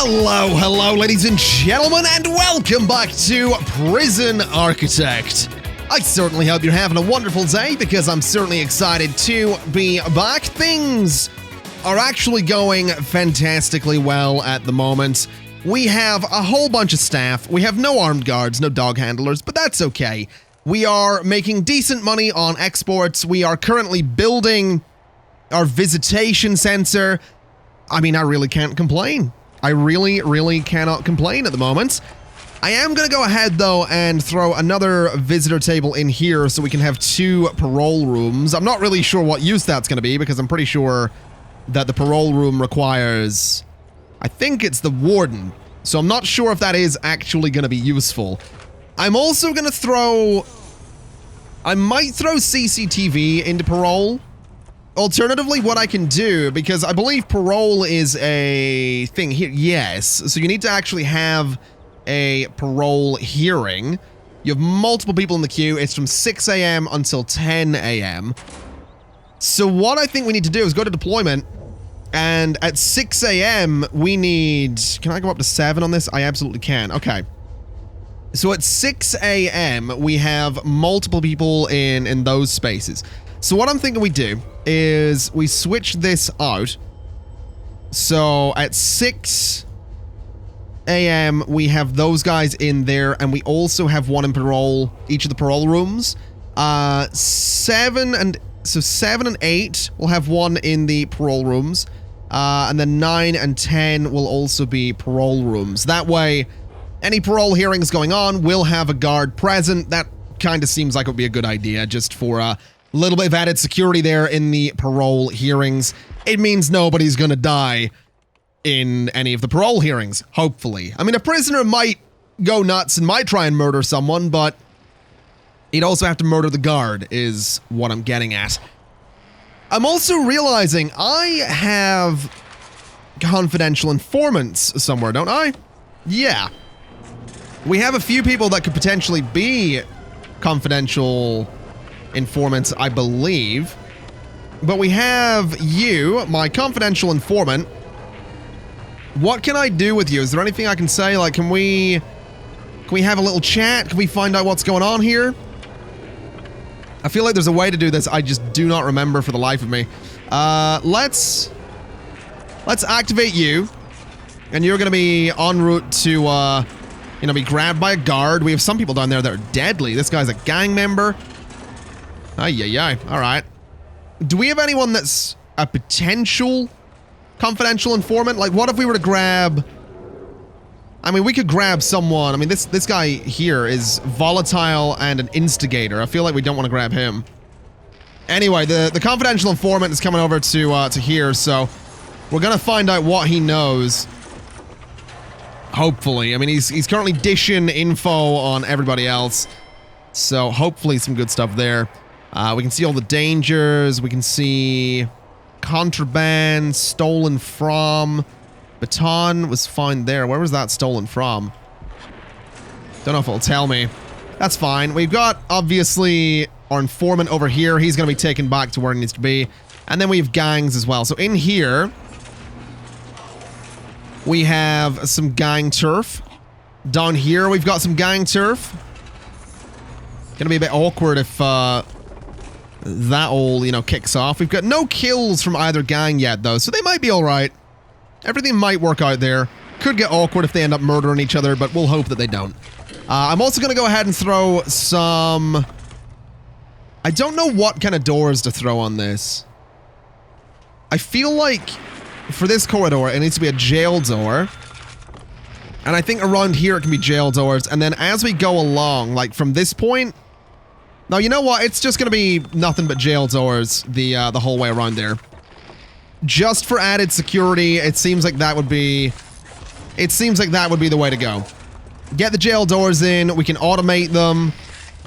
Hello, ladies and gentlemen, and welcome back to Prison Architect. I certainly hope you're having a wonderful day because I'm certainly excited to be back. Things are actually going fantastically well at the moment. We have a whole bunch of staff. We have no armed guards, no dog handlers, but that's okay. We are making decent money on exports. We are currently building our visitation sensor. I mean, I really can't complain. I really cannot complain at the moment. I am going to go ahead, though, and throw another visitor table in here so we can have 2 parole rooms. I'm not really sure what use that's going to be because I'm pretty sure that the parole room requires... I think it's the warden. So I'm not sure if that is actually going to be useful. I'm also going to throw... I might throw CCTV into parole. Alternatively, what I can do, because I believe parole is a thing here. Yes, so you need to actually have a parole hearing. You have multiple people in the queue. It's from 6 a.m. until 10 a.m. So what I think we need to do is go to deployment, and at 6 a.m. we need... Can I go up to 7 on this? I absolutely can. Okay. So at 6 a.m. we have multiple people in those spaces. So what I'm thinking we do is we switch this out. So at 6 a.m. we have those guys in there, and we also have one in parole, each of the parole rooms. 7 and 8 will have one in the parole rooms, and then 9 and 10 will also be parole rooms. That way, any parole hearings going on will have a guard present. That kind of seems like it would be a good idea, just for a little bit of added security there in the parole hearings. It means nobody's gonna die in any of the parole hearings, hopefully. I mean, a prisoner might go nuts and might try and murder someone, but he'd also have to murder the guard, is what I'm getting at. I'm also realizing I have confidential informants somewhere, don't I? Yeah. We have a few people that could potentially be confidential informants, I believe. But we have you, my confidential informant. What can I do with you? Is there anything I can say? Like, can we have a little chat? Can we find out what's going on here? I feel like there's a way to do this. I just do not remember for the life of me. Let's activate you. And you're going to be en route to, be grabbed by a guard. We have some people down there that are deadly. This guy's a gang member. Ay. All right. Do we have anyone that's a potential confidential informant? Like, what if we were to grab... I mean, we could grab someone. I mean, this guy here is volatile and an instigator. I feel like we don't want to grab him. Anyway, the confidential informant is coming over to here, so we're going to find out what he knows. Hopefully. I mean, he's currently dishing info on everybody else, so hopefully some good stuff there. We can see all the dangers. We can see contraband, stolen from. Baton was found there. Where was that stolen from? Don't know if it'll tell me. That's fine. We've got, obviously, our informant over here. He's going to be taken back to where he needs to be. And then we have gangs as well. So in here, we have some gang turf. Down here, we've got some gang turf. Gonna be a bit awkward if, that all, kicks off. We've got no kills from either gang yet, though, so they might be alright. Everything might work out there. Could get awkward if they end up murdering each other, but we'll hope that they don't. I'm also going to go ahead and throw some... I don't know what kind of doors to throw on this. I feel like for this corridor, it needs to be a jail door. And I think around here it can be jail doors. And then as we go along, like from this point... Now, you know what? It's just going to be nothing but jail doors the whole way around there. Just for added security, it seems like that would be... It seems like that would be the way to go. Get the jail doors in, we can automate them,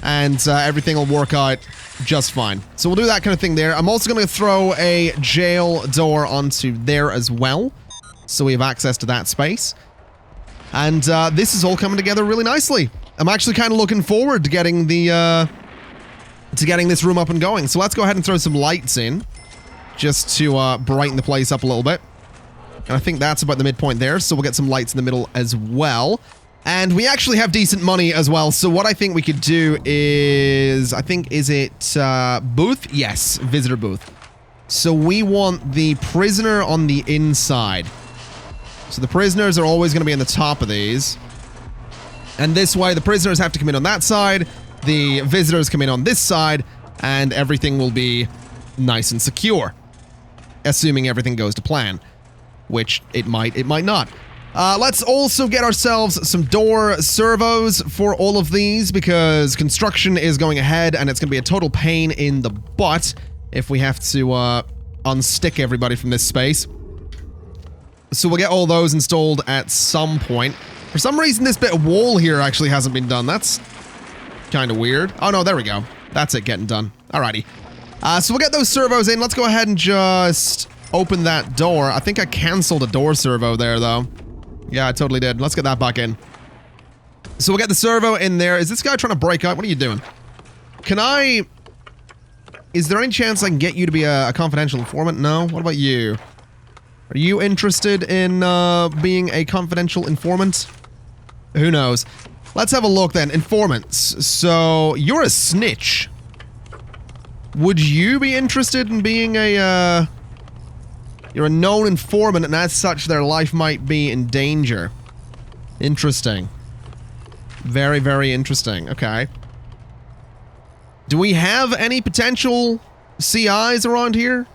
and everything will work out just fine. So we'll do that kind of thing there. I'm also going to throw a jail door onto there as well, so we have access to that space. And this is all coming together really nicely. I'm actually kind of looking forward to getting the... getting this room up and going. So let's go ahead and throw some lights in, just to brighten the place up a little bit. And I think that's about the midpoint there, so we'll get some lights in the middle as well. And we actually have decent money as well, so what I think we could do is... I think, is it booth? Yes, visitor booth. So we want the prisoner on the inside. So the prisoners are always going to be on the top of these. And this way, the prisoners have to come in on that side, the visitors come in on this side, and everything will be nice and secure. Assuming everything goes to plan. Which it might not. Let's also get ourselves some door servos for all of these, because construction is going ahead, and it's going to be a total pain in the butt if we have to unstick everybody from this space. So we'll get all those installed at some point. For some reason, this bit of wall here actually hasn't been done. That's kind of weird. Oh, no, there we go. That's it getting done. Alrighty. So we'll get those servos in. Let's go ahead and just open that door. I think I canceled a door servo there, though. Yeah, I totally did. Let's get that back in. So we'll get the servo in there. Is this guy trying to break out? What are you doing? Can I... Is there any chance I can get you to be a confidential informant? No? What about you? Are you interested in being a confidential informant? Who knows? Let's have a look then. Informants. So, you're a snitch. Would you be interested in being a, You're a known informant, and as such, their life might be in danger. Interesting. Very, very interesting. Okay. Do we have any potential CIs around here?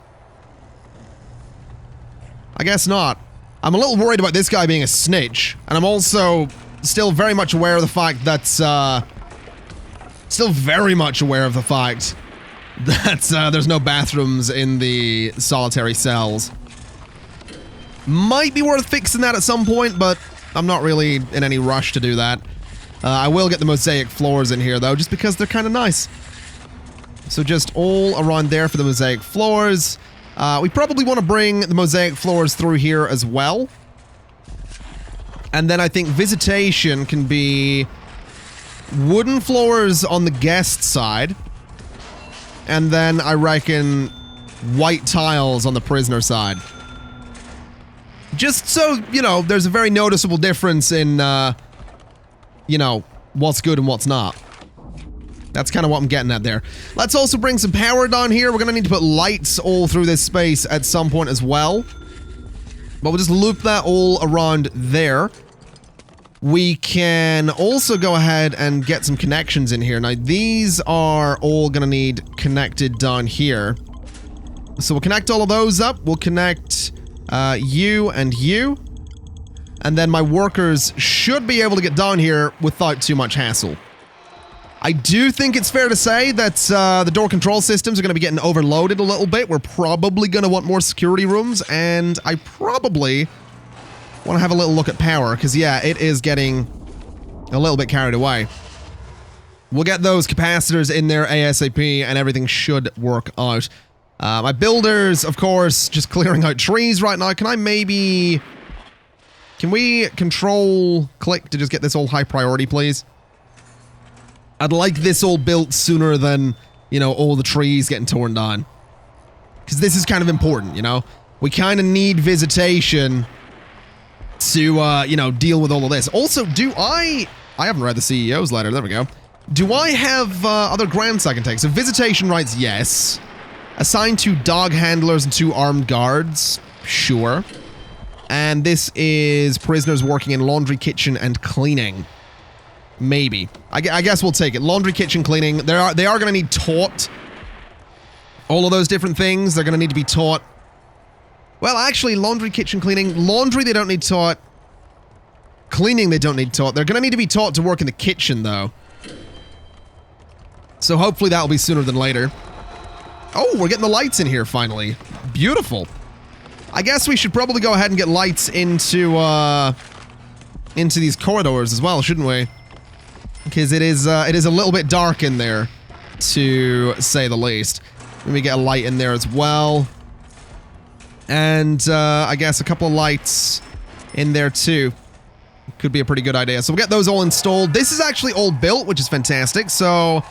I guess not. I'm a little worried about this guy being a snitch, and I'm also still very much aware of the fact that, there's no bathrooms in the solitary cells. Might be worth fixing that at some point, but I'm not really in any rush to do that. I will get the mosaic floors in here, though, just because they're kind of nice. So just all around there for the mosaic floors. We probably want to bring the mosaic floors through here as well. And then I think visitation can be wooden floors on the guest side. And then I reckon white tiles on the prisoner side. Just so, you know, there's a very noticeable difference in, you know, what's good and what's not. That's kind of what I'm getting at there. Let's also bring some power down here. We're going to need to put lights all through this space at some point as well. But we'll just loop that all around there. We can also go ahead and get some connections in here. Now, these are all going to need connected down here. So we'll connect all of those up. We'll connect you and you. And then my workers should be able to get down here without too much hassle. I do think it's fair to say that the door control systems are going to be getting overloaded a little bit. We're probably going to want more security rooms, and I probably want to have a little look at power, because yeah, it is getting a little bit carried away. We'll get those capacitors in there ASAP, and everything should work out. My builders, of course, just clearing out trees right now. Can I maybe... Can we control click to just get this all high priority, please? I'd like this all built sooner than, you know, all the trees getting torn down. Because this is kind of important, you know? We kind of need visitation to, you know, deal with all of this. Also, I haven't read the CEO's letter. There we go. Do I have other grants I can take? So visitation rights, yes. Assigned 2 dog handlers and 2 armed guards. Sure. And this is prisoners working in laundry, kitchen, and cleaning. Maybe. I guess we'll take it. Laundry, kitchen, cleaning. They are going to need taught. All of those different things. They're going to need to be taught. Well, actually, laundry, kitchen, cleaning. Laundry, they don't need taught. Cleaning, they don't need taught. They're going to need to be taught to work in the kitchen, though. So hopefully that'll be sooner than later. Oh, we're getting the lights in here, finally. Beautiful. I guess we should probably go ahead and get lights into these corridors as well, shouldn't we? Because it is a little bit dark in there, to say the least. Let me get a light in there as well. And I guess a couple of lights in there too. Could be a pretty good idea. So we'll get those all installed. This is actually all built, which is fantastic. So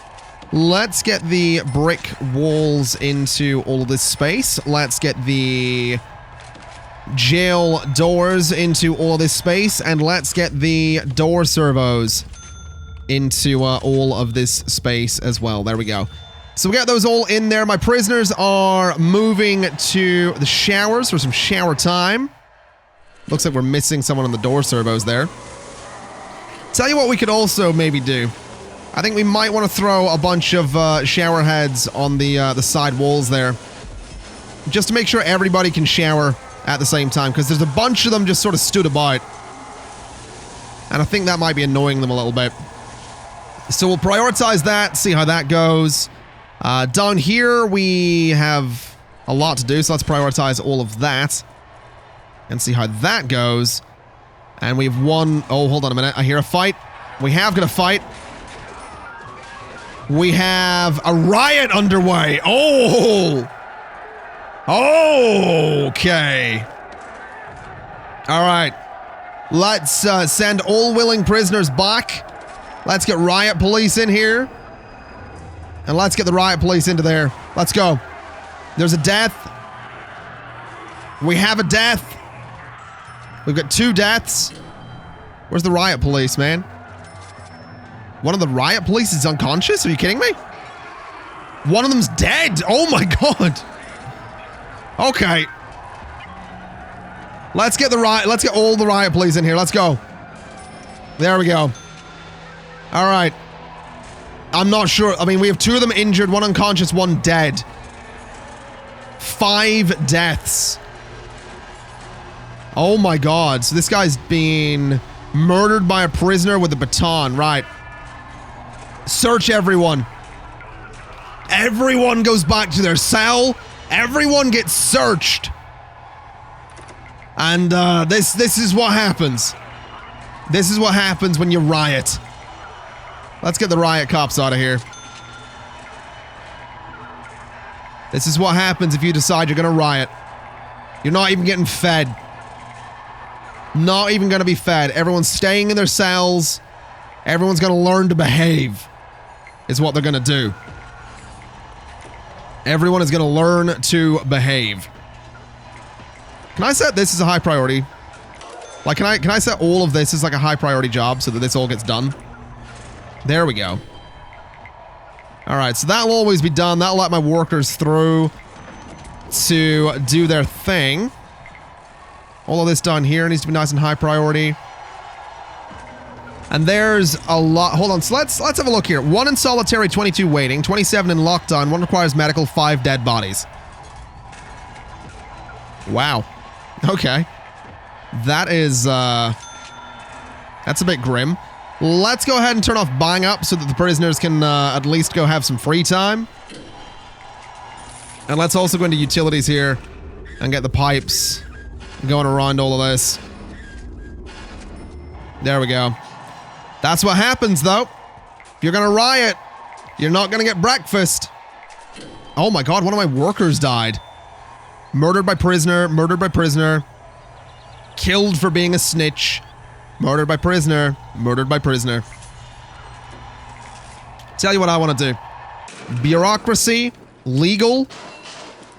let's get the brick walls into all of this space. Let's get the jail doors into all this space, and let's get the door servos into all of this space as well. There we go. So we got those all in there. My prisoners are moving to the showers for some shower time. Looks like we're missing someone on the door servos there. Tell you what we could also maybe do. I think we might want to throw a bunch of shower heads on the side walls there. Just to make sure everybody can shower at the same time, because there's a bunch of them just sort of stood about. And I think that might be annoying them a little bit. So we'll prioritize that, see how that goes. Down here, we have a lot to do, so let's prioritize all of that. And see how that goes. And we have one... Oh, hold on a minute. I hear a fight. We have got a fight. We have a riot underway. Oh! Okay. All right. Let's send all willing prisoners back. Let's get riot police in here. And let's get the riot police into there. Let's go. There's a death. We have a death. We've got 2 deaths. Where's the riot police, man? One of the riot police is unconscious? Are you kidding me? One of them's dead. Oh my god. Okay. Let's get all the riot police in here. Let's go. There we go. All right. I'm not sure. I mean, we have 2 of them injured, 1 unconscious, 1 dead. 5 deaths. Oh my god. So this guy's been murdered by a prisoner with a baton. Right. Search everyone. Everyone goes back to their cell. Everyone gets searched. And this is what happens. This is what happens when you riot. Let's get the riot cops out of here. This is what happens if you decide you're gonna riot. You're not even getting fed. Not even gonna be fed. Everyone's staying in their cells. Everyone's gonna learn to behave. Is what they're gonna do. Everyone is gonna learn to behave. Can I set this as a high priority? Like, can I set all of this as like a high priority job so that this all gets done? There we go. Alright, so that will always be done. That'll let my workers through to do their thing. All of this down here needs to be nice and high priority. And there's a lot. Hold on, so let's have a look here. 1 in solitary, 22 waiting, 27 in lockdown, 1 requires medical, 5 dead bodies. Wow. Okay. That is, that's a bit grim. Let's go ahead and turn off bang up so that the prisoners can at least go have some free time. And let's also go into utilities here and get the pipes going around all of this. There we go. That's what happens, though. If you're gonna riot, you're not gonna get breakfast. Oh my god, one of my workers died. Murdered by prisoner, murdered by prisoner. Killed for being a snitch. Murdered by prisoner, murdered by prisoner. Tell you what I want to do. Bureaucracy, legal.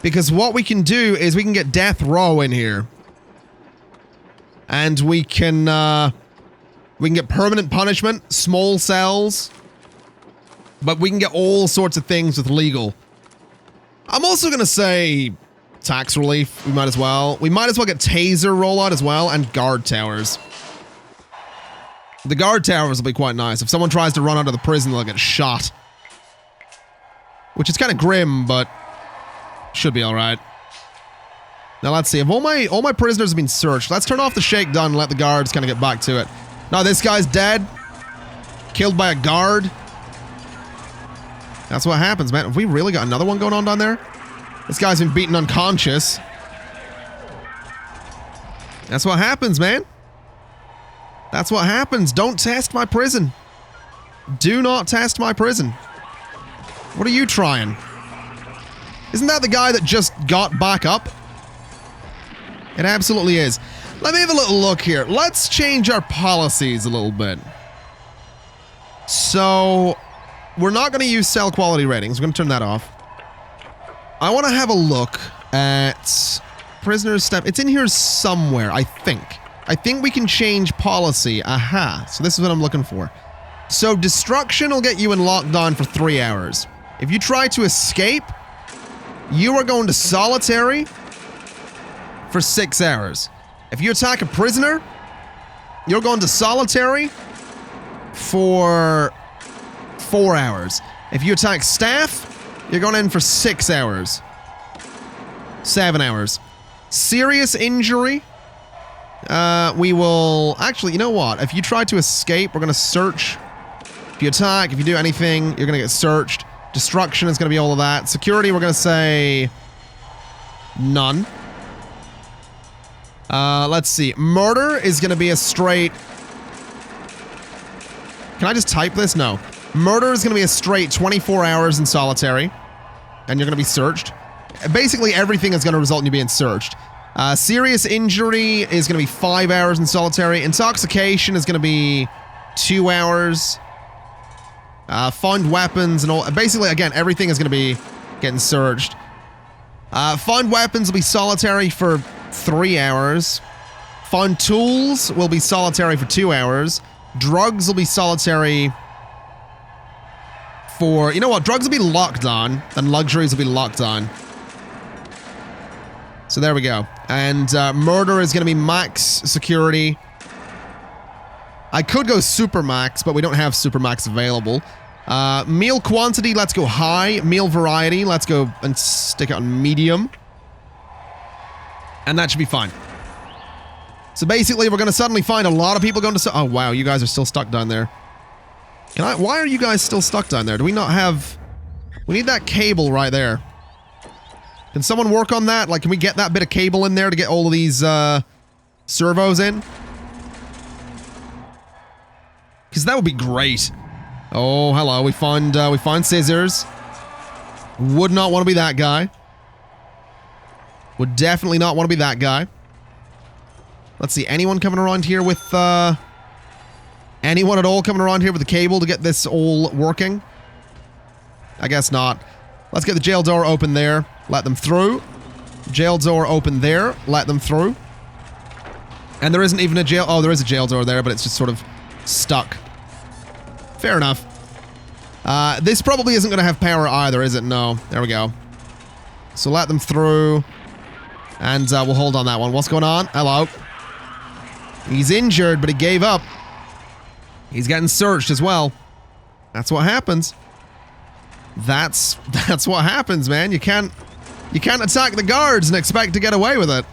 Because what we can do is we can get death row in here. And we can get permanent punishment, small cells. But we can get all sorts of things with legal. I'm also going to say tax relief. We might as well. We might as well get taser rollout as well and guard towers. The guard towers will be quite nice. If someone tries to run out of the prison, they'll get shot. Which is kind of grim, but should be alright. Now let's see. If all my prisoners have been searched, let's turn off the shakedown and let the guards kind of get back to it. Now this guy's dead. Killed by a guard. That's what happens, man. Have we really got another one going on down there? This guy's been beaten unconscious. That's what happens, man. That's what happens. Don't test my prison. Do not test my prison. What are you trying? Isn't that the guy that just got back up? It absolutely is. Let me have a little look here. Let's change our policies a little bit. So, we're not going to use cell quality ratings. We're going to turn that off. I want to have a look at Prisoners step. It's in here somewhere, I think. I think we can change policy. Aha. So this is what I'm looking for. So destruction will get you in lockdown for 3 hours. If you try to escape, you are going to solitary for 6 hours. If you attack a prisoner, you're going to solitary for 4 hours. If you attack staff, you're going in for 6 hours. 7 hours. Serious injury. We will... Actually, you know what? If you try to escape, we're going to search. If you attack, if you do anything, you're going to get searched. Destruction is going to be all of that. Security, we're going to say... none. Let's see. Murder is going to be a straight... Can I just type this? No. Murder is going to be a straight 24 hours in solitary. And you're going to be searched. Basically, everything is going to result in you being searched. Serious injury is going to be 5 hours in solitary. Intoxication is going to be 2 hours. Found weapons and all. Basically, again, everything is going to be getting searched. Found weapons will be solitary for 3 hours. Found tools will be solitary for 2 hours. Drugs will be solitary for... You know what? Drugs will be locked on, and luxuries will be locked on. So there we go. And murder is going to be max security. I could go super max, but we don't have super max available. Meal quantity, let's go high. Meal variety, let's go and stick it on medium. And that should be fine. So basically, we're going to suddenly find a lot of people going to... Oh, wow, you guys are still stuck down there. Why are you guys still stuck down there? Do we not have... We need that cable right there. Can someone work on that? Like, can we get that bit of cable in there to get all of these, servos in? Because that would be great. Oh, hello. We found scissors. Would not want to be that guy. Would definitely not want to be that guy. Let's see. Anyone coming around here with, anyone at all coming around here with the cable to get this all working? I guess not. Let's get the jail door open there. Let them through. Jail door open there. Let them through. And there isn't even a jail... Oh, there is a jail door there, but it's just sort of stuck. Fair enough. This probably isn't going to have power either, is it? No. There we go. So let them through. And we'll hold on that one. What's going on? Hello. He's injured, but he gave up. He's getting searched as well. That's what happens. That's what happens, man. You can't attack the guards and expect to get away with it.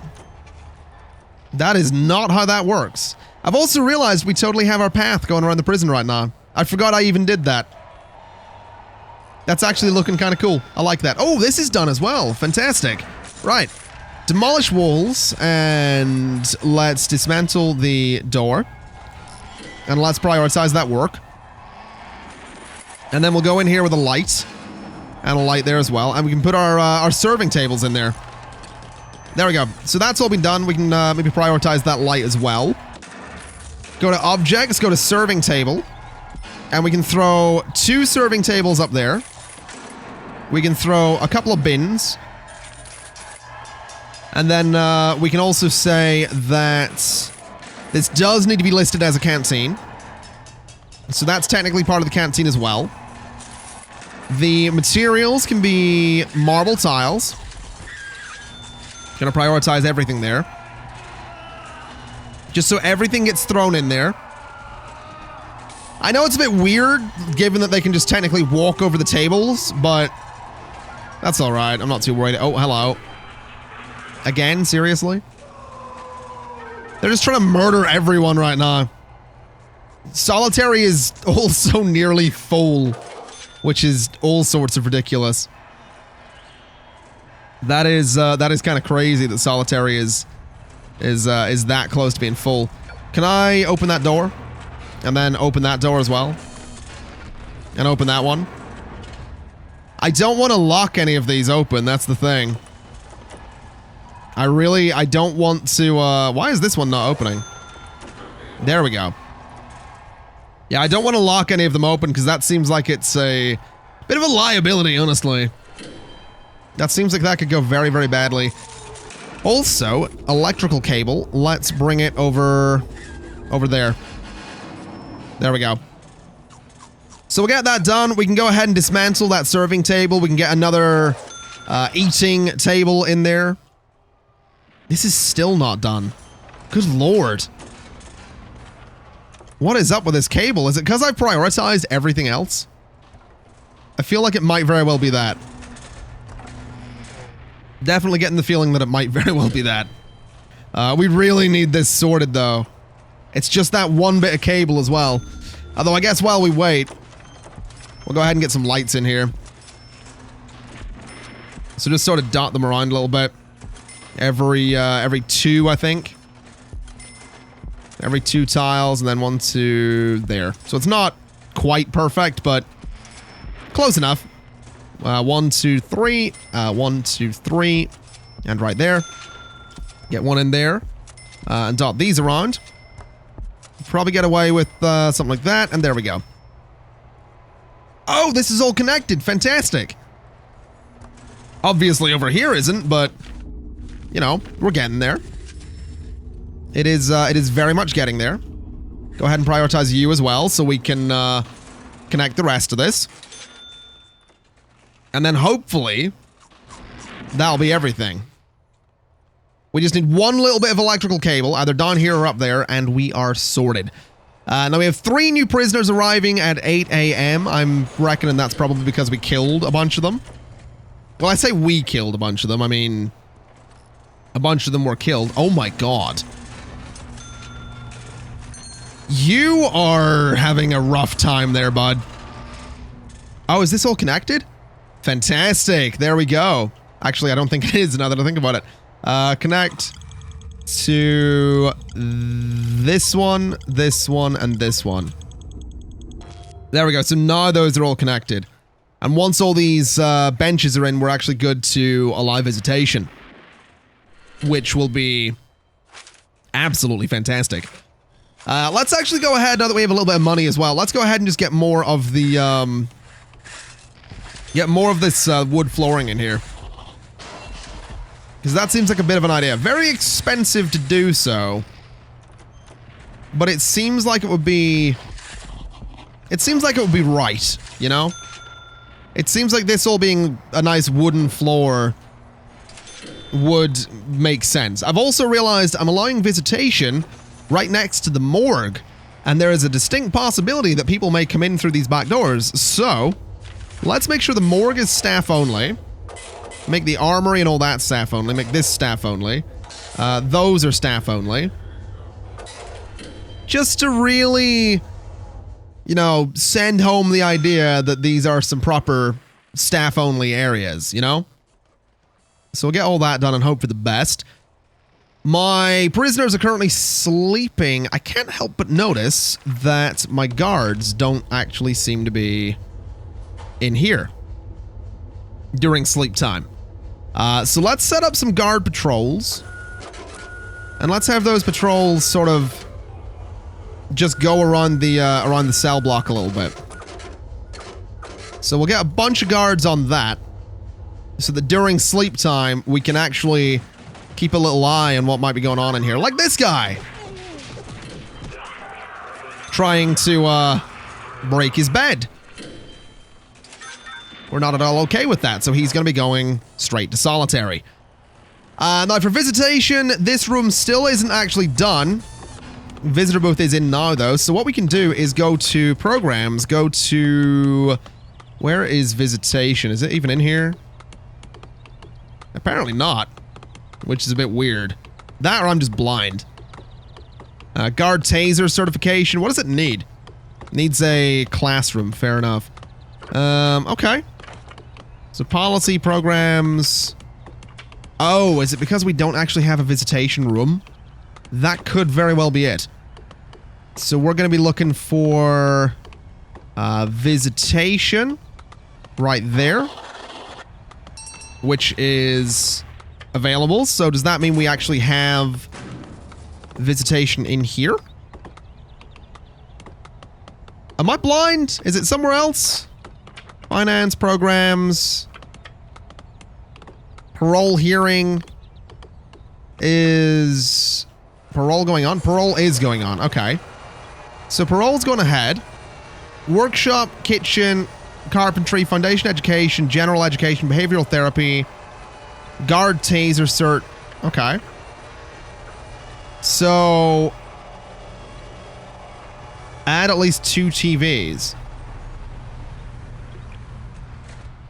That is not how that works. I've also realized we totally have our path going around the prison right now. I forgot I even did that. That's actually looking kind of cool. I like that. Oh, this is done as well. Fantastic. Right. Demolish walls, and let's dismantle the door. And let's prioritize that work. And then we'll go in here with a light. And a light there as well. And we can put our serving tables in there. There we go. So that's all been done. We can maybe prioritize that light as well. Go to objects, go to serving table. And we can throw 2 serving tables up there. We can throw a couple of bins. And then we can also say that this does need to be listed as a canteen. So that's technically part of the canteen as well. The materials can be marble tiles. Gonna prioritize everything there. Just so everything gets thrown in there. I know it's a bit weird, given that they can just technically walk over the tables, but that's alright. I'm not too worried. Oh, hello. Again? Seriously? They're just trying to murder everyone right now. Solitary is also nearly full, which is all sorts of ridiculous. That is kind of crazy that solitary is that close to being full. Can I open that door? And then open that door as well? And open that one? I don't want to lock any of these open, that's the thing. I don't want to, why is this one not opening? There we go. Yeah, I don't want to lock any of them open because that seems like it's a bit of a liability, honestly. That seems like that could go very, very badly. Also, electrical cable. Let's bring it over there. There we go. So we'll get that done. We can go ahead and dismantle that serving table. We can get another eating table in there. This is still not done. Good lord. What is up with this cable? Is it because I prioritized everything else? I feel like it might very well be that. Definitely getting the feeling that it might very well be that. We really need this sorted, though. It's just that one bit of cable as well. Although I guess while we wait, we'll go ahead and get some lights in here. So just sort of dot them around a little bit. Every two, I think. Every 2 tiles, and then 1, 2, there. So it's not quite perfect, but close enough. 1, 2, 3. 1, 2, 3. And right there. Get one in there. And dot these around. Probably get away with something like that. And there we go. Oh, this is all connected. Fantastic. Obviously over here isn't, but, you know, we're getting there. It is very much getting there. Go ahead and prioritize you as well, so we can connect the rest of this. And then hopefully, that'll be everything. We just need one little bit of electrical cable, either down here or up there, and we are sorted. Now we have 3 new prisoners arriving at 8 a.m. I'm reckoning that's probably because we killed a bunch of them. Well, I say we killed a bunch of them. I mean, a bunch of them were killed. Oh my god. You are having a rough time there, bud. Oh, is this all connected? Fantastic. There we go. Actually, I don't think it is now that I think about it. Connect to this one, and this one. There we go. So now those are all connected. And once all these benches are in, we're actually good to allow visitation. Which will be absolutely fantastic. Let's actually go ahead, now that we have a little bit of money as well, let's go ahead and just get more of the, this wood flooring in here. Because that seems like a bit of an idea. Very expensive to do so. But it seems like it would be... It seems like it would be right, you know? It seems like this all being a nice wooden floor would make sense. I've also realized I'm allowing visitation right next to the morgue, and there is a distinct possibility that people may come in through these back doors. So, let's make sure the morgue is staff only. Make the armory and all that staff only. Make this staff only. Those are staff only. Just to really, you know, send home the idea that these are some proper staff only areas, you know? So we'll get all that done and hope for the best. My prisoners are currently sleeping. I can't help but notice that my guards don't actually seem to be in here during sleep time. So let's set up some guard patrols. And let's have those patrols sort of just go around the cell block a little bit. So we'll get a bunch of guards on that, so that during sleep time we can actually keep a little eye on what might be going on in here. Like this guy! Trying to, break his bed. We're not at all okay with that, so he's gonna be going straight to solitary. Now for visitation, this room still isn't actually done. Visitor booth is in now, though, so what we can do is go to programs, go to... Where is visitation? Is it even in here? Apparently not. Which is a bit weird. That or I'm just blind. Guard taser certification. What does it need? Needs a classroom. Fair enough. Okay. So policy programs. Oh, is it because we don't actually have a visitation room? That could very well be it. So we're going to be looking for visitation right there, which is available. So does that mean we actually have visitation in here? Am I blind? Is it somewhere else? Finance programs. Parole hearing. Is parole going on? Parole is going on. Okay. So parole's going ahead. Workshop, kitchen, carpentry, foundation education, general education, behavioral therapy, guard taser cert. Okay. So add at least 2 TVs.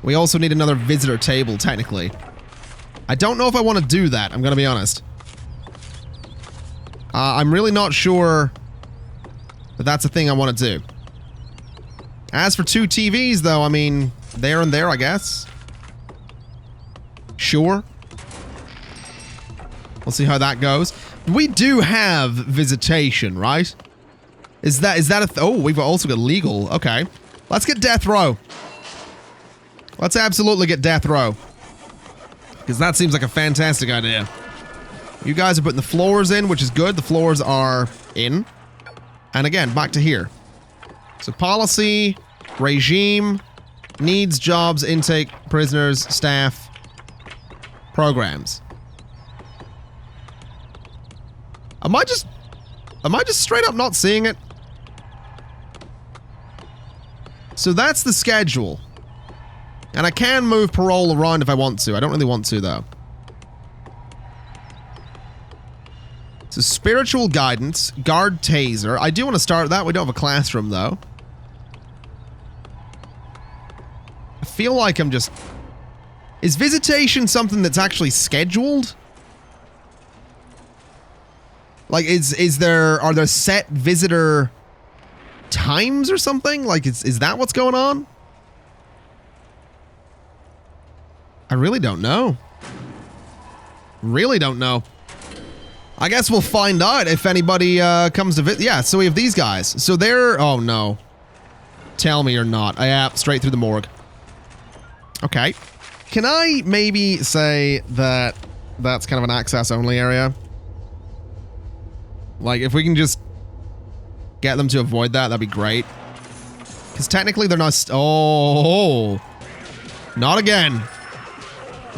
We also need another visitor table, technically. I don't know if I want to do that, I'm going to be honest. I'm really not sure that that's a thing I want to do. As for 2 TVs, though, I mean, there and there, I guess. Sure. We'll see how that goes. We do have visitation, right? Is that a oh, we've also got legal. Okay. Let's get death row. Let's absolutely get death row. Because that seems like a fantastic idea. You guys are putting the floors in, which is good. The floors are in. And again, back to here. So policy, regime, needs, jobs, intake, prisoners, staff, programs. Am I just straight up not seeing it? So that's the schedule. And I can move parole around if I want to. I don't really want to, though. So spiritual guidance, guard taser. I do want to start that. We don't have a classroom, though. I feel like I'm just... Is visitation something that's actually scheduled? Like, are there set visitor times or something? Like, is that what's going on? I really don't know. Really don't know. I guess we'll find out if anybody comes to visit. Yeah, so we have these guys. So they're... Oh, no. Tell me you're not. Yeah, straight through the morgue. Okay. Can I maybe say that that's kind of an access-only area? Like, if we can just get them to avoid that, that'd be great. Because technically they're not... Oh. Not again.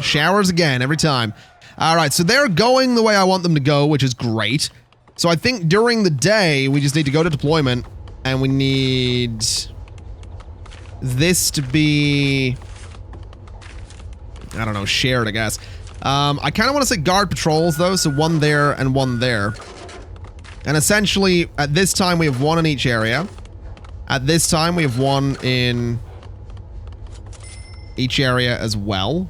Showers again, every time. Alright, so they're going the way I want them to go, which is great. So I think during the day, we just need to go to deployment, and we need this to be... I don't know, shared, I guess. I kind of want to say guard patrols, though, so one there and one there. And essentially, at this time, we have one in each area. At this time, we have one in each area as well.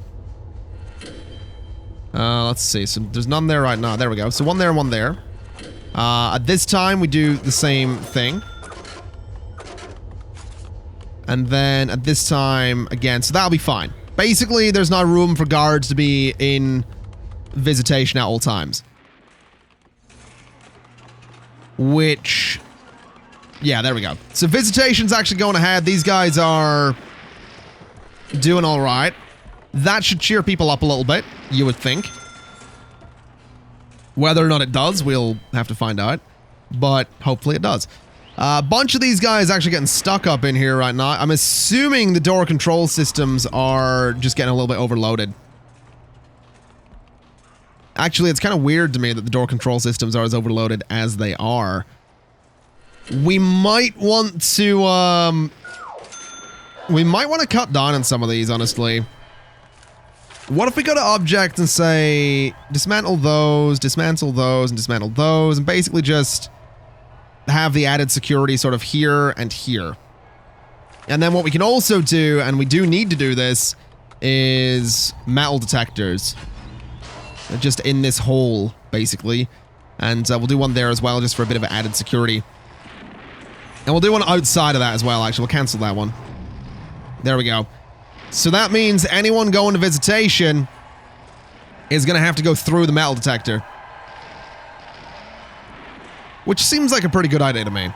Let's see. So there's none there right now. There we go. So one there and one there. At this time, we do the same thing. And then at this time, again, so that'll be fine. Basically, there's no room for guards to be in visitation at all times. Which... Yeah, there we go. So visitation's actually going ahead. These guys are doing all right. That should cheer people up a little bit, you would think. Whether or not it does, we'll have to find out. But hopefully it does. A bunch of these guys actually getting stuck up in here right now. I'm assuming the door control systems are just getting a little bit overloaded. Actually, it's kind of weird to me that the door control systems are as overloaded as they are. We might want to, we might want to cut down on some of these, honestly. What if we go to object and say, dismantle those, and dismantle those, and basically just have the added security sort of here and here. And then what we can also do, and we do need to do this, is metal detectors. Just in this hole, basically. And we'll do one there as well, just for a bit of added security. And we'll do one outside of that as well, actually. We'll cancel that one. There we go. So that means anyone going to visitation is going to have to go through the metal detector. Which seems like a pretty good idea to me.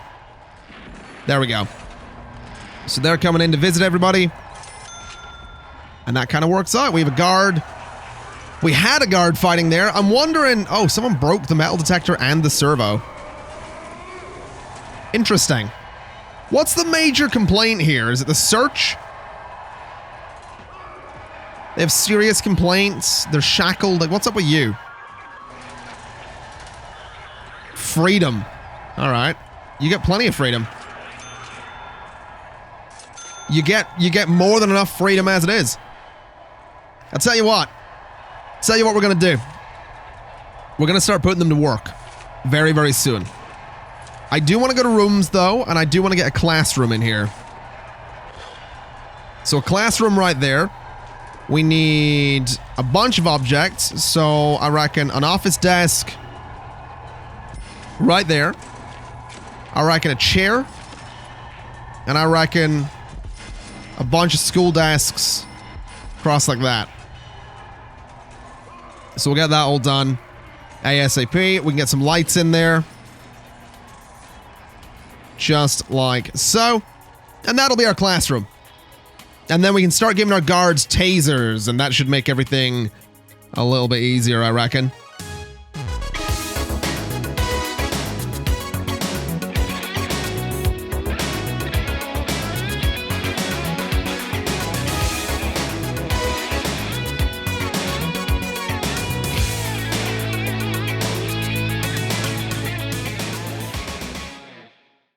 There we go. So they're coming in to visit everybody. And that kind of works out. We have a guard. We had a guard fighting there. I'm wondering... Oh, someone broke the metal detector and the servo. Interesting. What's the major complaint here? Is it the search? They have serious complaints. They're shackled. Like, what's up with you? freedom. All right. You get plenty of freedom. You get more than enough freedom as it is. I'll tell you what. Tell you what we're going to do. We're going to start putting them to work very, very soon. I do want to go to rooms, though, and I do want to get a classroom in here. So a classroom right there. We need a bunch of objects. So I reckon an office desk right there. I reckon a chair. And I reckon a bunch of school desks across like that. So we'll get that all done ASAP. We can get some lights in there. Just like so. And that'll be our classroom. And then we can start giving our guards tasers, and that should make everything a little bit easier, I reckon.